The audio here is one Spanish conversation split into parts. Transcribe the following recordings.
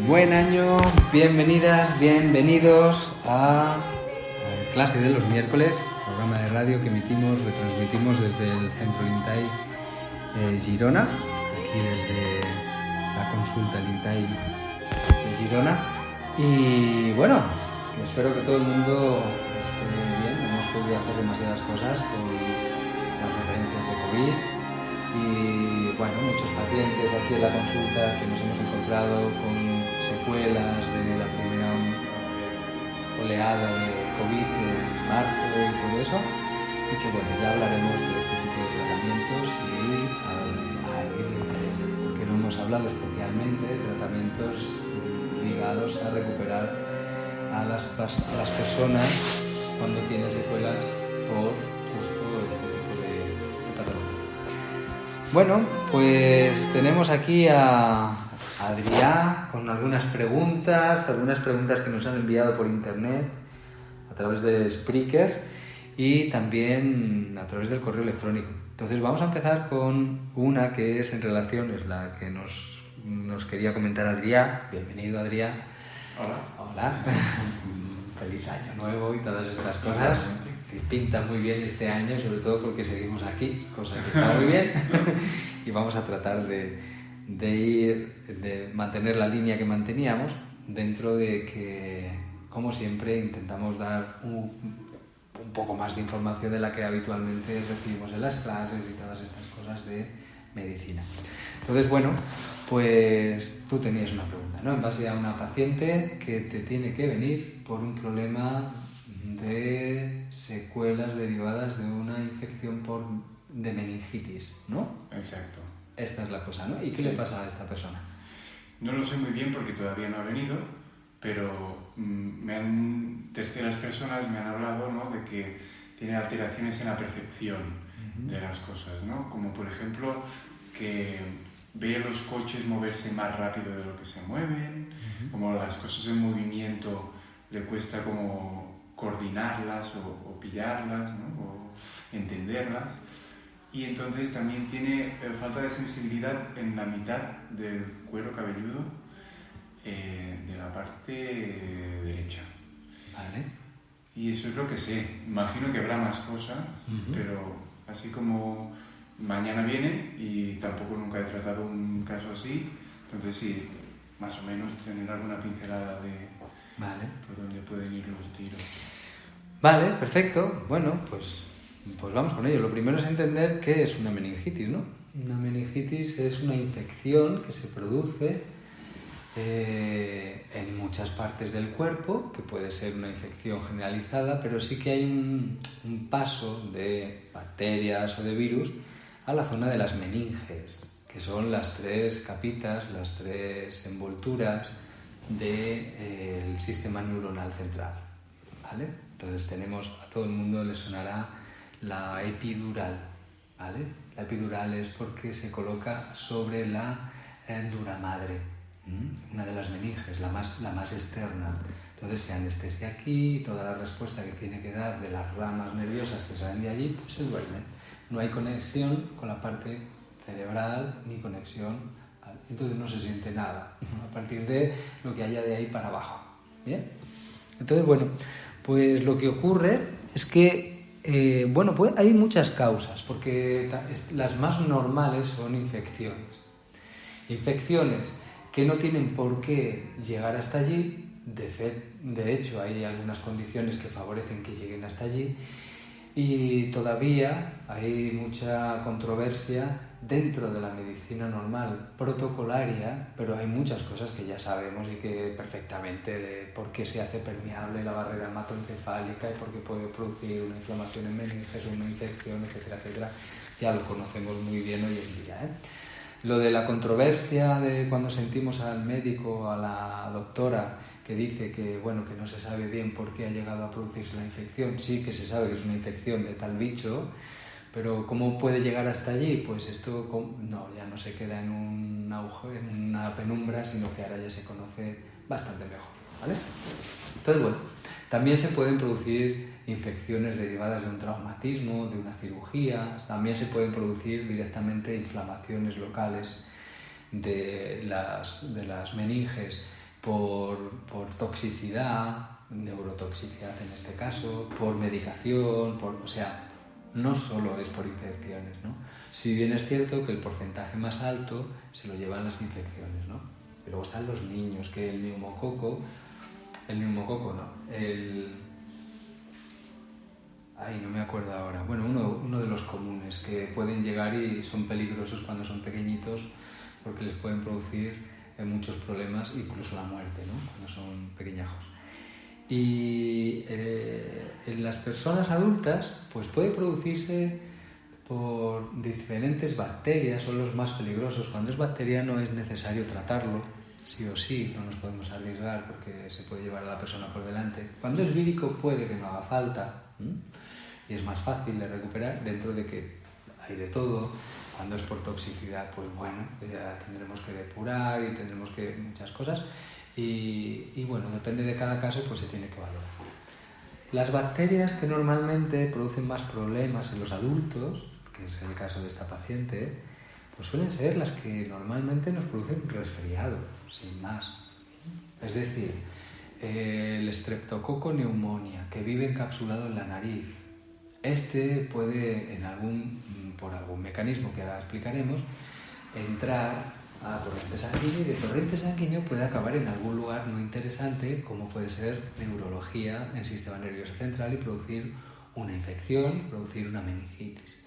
Buen año, bienvenidas, bienvenidos a Clase de los Miércoles, programa de radio que retransmitimos desde el Centro Lintay Girona, aquí desde la consulta Lintay de Girona. Y bueno, espero que todo el mundo esté bien. No hemos podido hacer demasiadas cosas por las referencias de COVID. Y bueno, muchos pacientes aquí en la consulta que nos hemos encontrado con secuelas de la primera oleada de COVID en marzo y todo eso, y que bueno, ya hablaremos de este tipo de tratamientos y a alguien le interesa, porque no hemos hablado especialmente de tratamientos ligados a recuperar a las personas cuando tienen secuelas por justo este tipo de patología. Bueno, pues tenemos aquí a Adrià con algunas preguntas que nos han enviado por internet a través de Spreaker y también a través del correo electrónico. Entonces vamos a empezar con una que es en relación, es la que nos quería comentar Adrià. Bienvenido, Adrià. Hola. Feliz año nuevo y todas estas cosas. Pinta muy bien este año, sobre todo porque seguimos aquí, cosa que está muy bien. Y vamos a tratar de mantener la línea que manteníamos, dentro de que, como siempre, intentamos dar un poco más de información de la que habitualmente recibimos en las clases y todas estas cosas de medicina. Entonces, bueno, pues tú tenías una pregunta, ¿no? En base a una paciente que te tiene que venir por un problema de secuelas derivadas de una infección de meningitis, ¿no? Exacto. Esta es la cosa, ¿no? ¿Y qué le pasa a esta persona? No lo sé muy bien porque todavía no ha venido, pero terceras personas me han hablado, ¿no?, de que tiene alteraciones en la percepción de las cosas, ¿no? Como por ejemplo que ve los coches moverse más rápido de lo que se mueven, como las cosas en movimiento le cuesta como coordinarlas o pillarlas, ¿no?, o entenderlas. Y entonces también tiene falta de sensibilidad en la mitad del cuero cabelludo de la parte derecha. Vale. Y eso es lo que sé. Imagino que habrá más cosas, pero así como mañana viene y tampoco nunca he tratado un caso así, entonces sí, más o menos tener alguna pincelada de por dónde pueden ir los tiros. Vale, perfecto. Bueno, pues vamos con ello. Lo primero es entender qué es una meningitis, ¿no? Una meningitis es una infección que se produce en muchas partes del cuerpo, que puede ser una infección generalizada, pero sí que hay un paso de bacterias o de virus a la zona de las meninges, que son las tres capitas, las tres envolturas del sistema neuronal central, ¿vale? Entonces a todo el mundo le sonará la epidural, ¿vale? La epidural es porque se coloca sobre la dura madre, una de las meninges, la más externa. Entonces se anestesia aquí y toda la respuesta que tiene que dar de las ramas nerviosas que salen de allí, pues se duermen. No hay conexión con la parte cerebral ni conexión, entonces no se siente nada a partir de lo que haya de ahí para abajo. ¿Bien? Entonces, bueno, pues lo que ocurre es que, pues hay muchas causas, porque las más normales son infecciones. Infecciones que no tienen por qué llegar hasta allí. De hecho, hay algunas condiciones que favorecen que lleguen hasta allí y todavía hay mucha controversia dentro de la medicina normal protocolaria, pero hay muchas cosas que ya sabemos y que perfectamente de por qué se hace permeable la barrera hematoencefálica y por qué puede producir una inflamación en meninges o una infección, etcétera, etcétera. Ya lo conocemos muy bien hoy en día, Lo de la controversia de cuando sentimos al médico, a la doctora, que dice que, que no se sabe bien por qué ha llegado a producirse la infección. Sí que se sabe que es una infección de tal bicho, pero ¿cómo puede llegar hasta allí? Pues esto ya no se queda en un agujero, en una penumbra, sino que ahora ya se conoce bastante mejor, ¿vale? Entonces, también se pueden producir infecciones derivadas de un traumatismo, de una cirugía, también se pueden producir directamente inflamaciones locales de las meninges por toxicidad, neurotoxicidad en este caso, por medicación, no solo es por infecciones, ¿no? Si bien es cierto que el porcentaje más alto se lo llevan las infecciones, ¿no? Y luego están los niños, que el neumococo no me acuerdo ahora. Uno de los comunes que pueden llegar y son peligrosos cuando son pequeñitos porque les pueden producir muchos problemas, incluso la muerte, ¿no? Cuando son pequeñajos. Y en las personas adultas pues puede producirse por diferentes bacterias, son los más peligrosos. Cuando es bacteriano es necesario tratarlo, sí o sí, no nos podemos arriesgar porque se puede llevar a la persona por delante. Cuando es vírico puede que no haga falta, y es más fácil de recuperar dentro de que hay de todo. Cuando es por toxicidad, pues ya tendremos que depurar y tendremos que muchas cosas. Y depende de cada caso, pues se tiene que valorar. Las bacterias que normalmente producen más problemas en los adultos, que es el caso de esta paciente, pues suelen ser las que normalmente nos producen resfriado, sin más. Es decir, el Streptococcus pneumoniae, que vive encapsulado en la nariz. Este puede, por algún mecanismo que ahora explicaremos, entrar a torrente sanguíneo y de torrente sanguíneo puede acabar en algún lugar no interesante, como puede ser neurología en sistema nervioso central y producir una infección, producir una meningitis.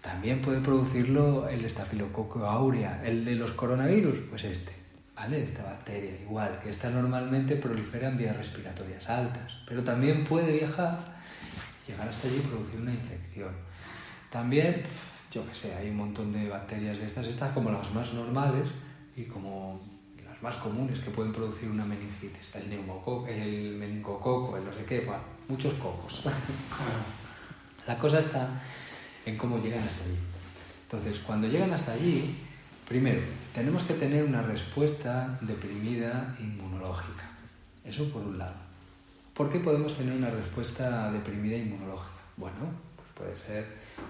También puede producirlo el Staphylococcus aureus, el de los coronavirus, pues ¿vale? Esta bacteria, igual, que esta normalmente prolifera en vías respiratorias altas, pero también puede viajar, llegar hasta allí y producir una infección. También, hay un montón de bacterias de estas como las más normales y como las más comunes que pueden producir una meningitis, el neumococo, el meningococo, el no sé qué, muchos cocos. La cosa está en cómo llegan hasta allí. Entonces, cuando llegan hasta allí, primero, tenemos que tener una respuesta deprimida inmunológica. Eso por un lado. ¿Por qué podemos tener una respuesta deprimida inmunológica? Pues puede ser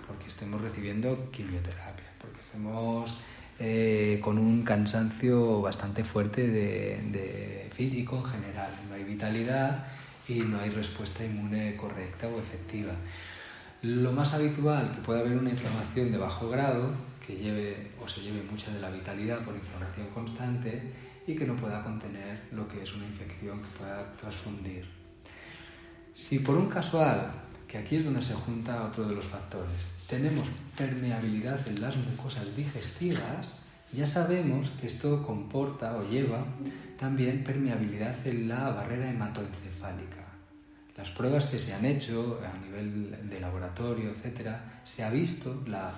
porque estemos recibiendo quimioterapia, porque estemos con un cansancio bastante fuerte de físico en general. No hay vitalidad y no hay respuesta inmune correcta o efectiva. Lo más habitual, que puede haber una inflamación de bajo grado, que se lleve mucha de la vitalidad por inflamación constante y que no pueda contener lo que es una infección que pueda transfundir. Si por un casual, que aquí es donde se junta otro de los factores, tenemos permeabilidad en las mucosas digestivas, ya sabemos que esto comporta o lleva también permeabilidad en la barrera hematoencefálica. Las pruebas que se han hecho a nivel de laboratorio, etcétera, se ha visto la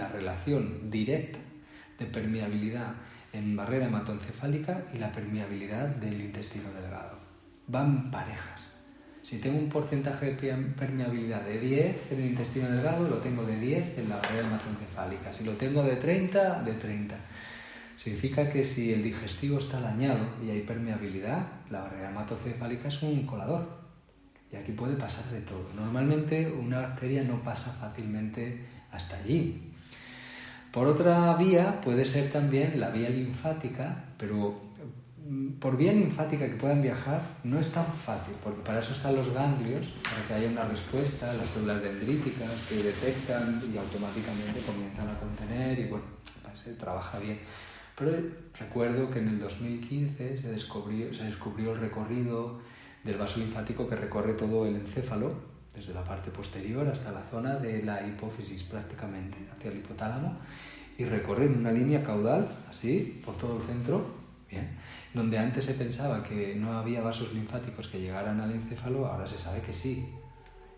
relación directa de permeabilidad en barrera hematoencefálica y la permeabilidad del intestino delgado. Van parejas. Si tengo un porcentaje de permeabilidad de 10 en el intestino delgado, lo tengo de 10 en la barrera hematoencefálica. Si lo tengo de 30, de 30. Significa que si el digestivo está dañado y hay permeabilidad, la barrera hematocefálica es un colador. Y aquí puede pasar de todo. Normalmente una bacteria no pasa fácilmente hasta allí. Por otra vía puede ser también la vía linfática, pero por vía linfática que puedan viajar no es tan fácil, porque para eso están los ganglios, para que haya una respuesta, las células dendríticas que detectan y automáticamente comienzan a contener y bueno, se trabaja bien. Pero recuerdo que en el 2015 se descubrió el recorrido del vaso linfático que recorre todo el encéfalo, desde la parte posterior hasta la zona de la hipófisis prácticamente, hacia el hipotálamo, y recorre en una línea caudal, así, por todo el centro, bien, donde antes se pensaba que no había vasos linfáticos que llegaran al encéfalo, ahora se sabe que sí.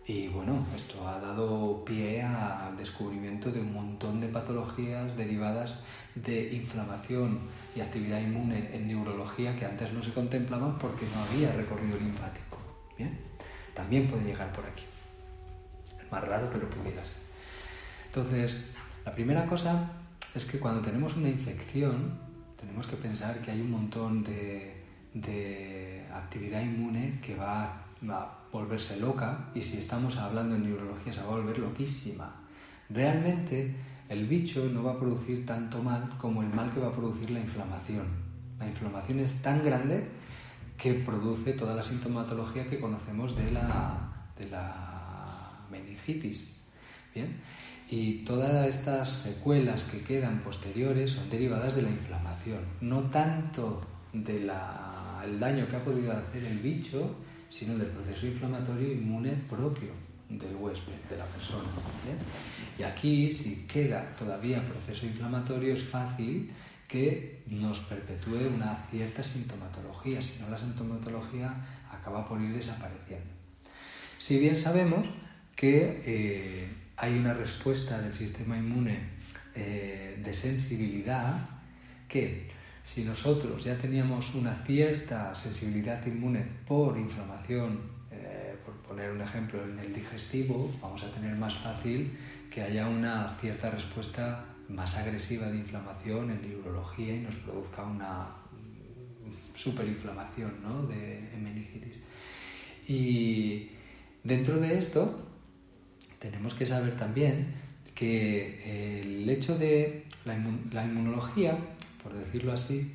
Y bueno, esto ha dado pie al descubrimiento de un montón de patologías derivadas de inflamación y actividad inmune en neurología que antes no se contemplaban porque no había recorrido linfático. ¿Bien? También puede llegar por aquí. Es más raro, pero pudiera ser. Entonces, la primera cosa es que cuando tenemos una infección, tenemos que pensar que hay un montón de actividad inmune que va a volverse loca, y si estamos hablando en neurología se va a volver loquísima. Realmente el bicho no va a producir tanto mal como el mal que va a producir la inflamación. La inflamación es tan grande que produce toda la sintomatología que conocemos de la meningitis. ¿Bien? Y todas estas secuelas que quedan posteriores son derivadas de la inflamación, no tanto del daño que ha podido hacer el bicho, sino del proceso inflamatorio inmune propio del huésped, de la persona. ¿Bien? Y aquí, si queda todavía proceso inflamatorio, es fácil que nos perpetúe una cierta sintomatología, si no la sintomatología acaba por ir desapareciendo. Si bien sabemos que hay una respuesta del sistema inmune de sensibilidad, que si nosotros ya teníamos una cierta sensibilidad inmune por inflamación, por poner un ejemplo en el digestivo, vamos a tener más fácil que haya una cierta respuesta más agresiva de inflamación en neurología y nos produzca una superinflamación, ¿no?, de meningitis. Y dentro de esto tenemos que saber también que el hecho de la inmunología, por decirlo así,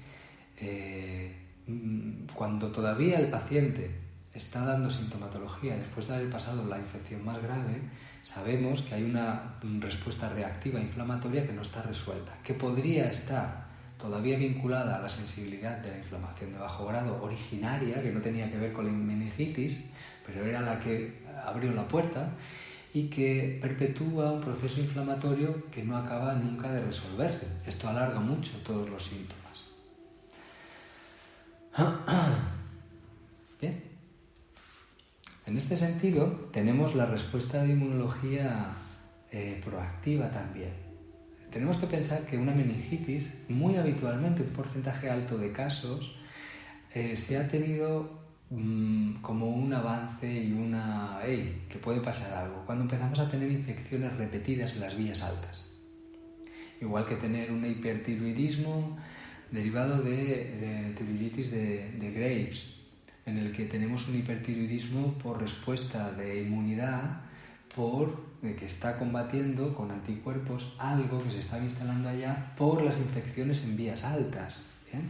cuando todavía el paciente está dando sintomatología después de haber pasado la infección más grave, sabemos que hay una respuesta reactiva inflamatoria que no está resuelta, que podría estar todavía vinculada a la sensibilidad de la inflamación de bajo grado originaria, que no tenía que ver con la meningitis, pero era la que abrió la puerta, y que perpetúa un proceso inflamatorio que no acaba nunca de resolverse. Esto alarga mucho todos los síntomas. Bien. En este sentido, tenemos la respuesta de inmunología proactiva también. Tenemos que pensar que una meningitis, muy habitualmente, un porcentaje alto de casos, se ha tenido como un avance y que puede pasar algo cuando empezamos a tener infecciones repetidas en las vías altas, igual que tener un hipertiroidismo derivado de tiroiditis de Graves, en el que tenemos un hipertiroidismo por respuesta de inmunidad que está combatiendo con anticuerpos algo que se está instalando allá por las infecciones en vías altas. ¿Bien?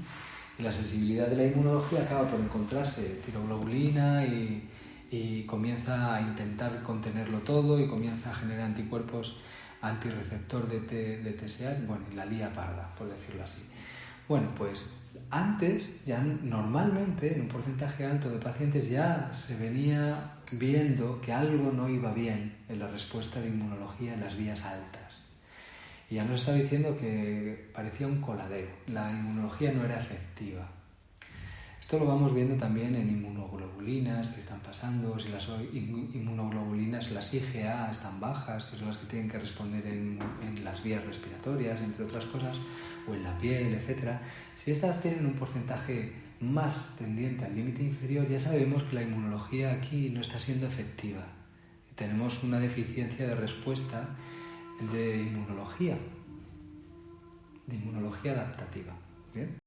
Y la sensibilidad de la inmunología acaba por encontrarse tiroglobulina y comienza a intentar contenerlo todo y comienza a generar anticuerpos antirreceptor de TSH, bueno, y la lía parda, por decirlo así. Bueno, pues antes, ya normalmente, en un porcentaje alto de pacientes, ya se venía viendo que algo no iba bien en la respuesta de inmunología en las vías altas. Y ya nos estaba diciendo que parecía un coladero, la inmunología no era efectiva. Esto lo vamos viendo también en inmunoglobulinas que están pasando, si las inmunoglobulinas, las IgA, están bajas, que son las que tienen que responder en las vías respiratorias, entre otras cosas, o en la piel, etc. Si estas tienen un porcentaje más tendiente al límite inferior, ya sabemos que la inmunología aquí no está siendo efectiva. Tenemos una deficiencia de respuesta de inmunología adaptativa. Bien.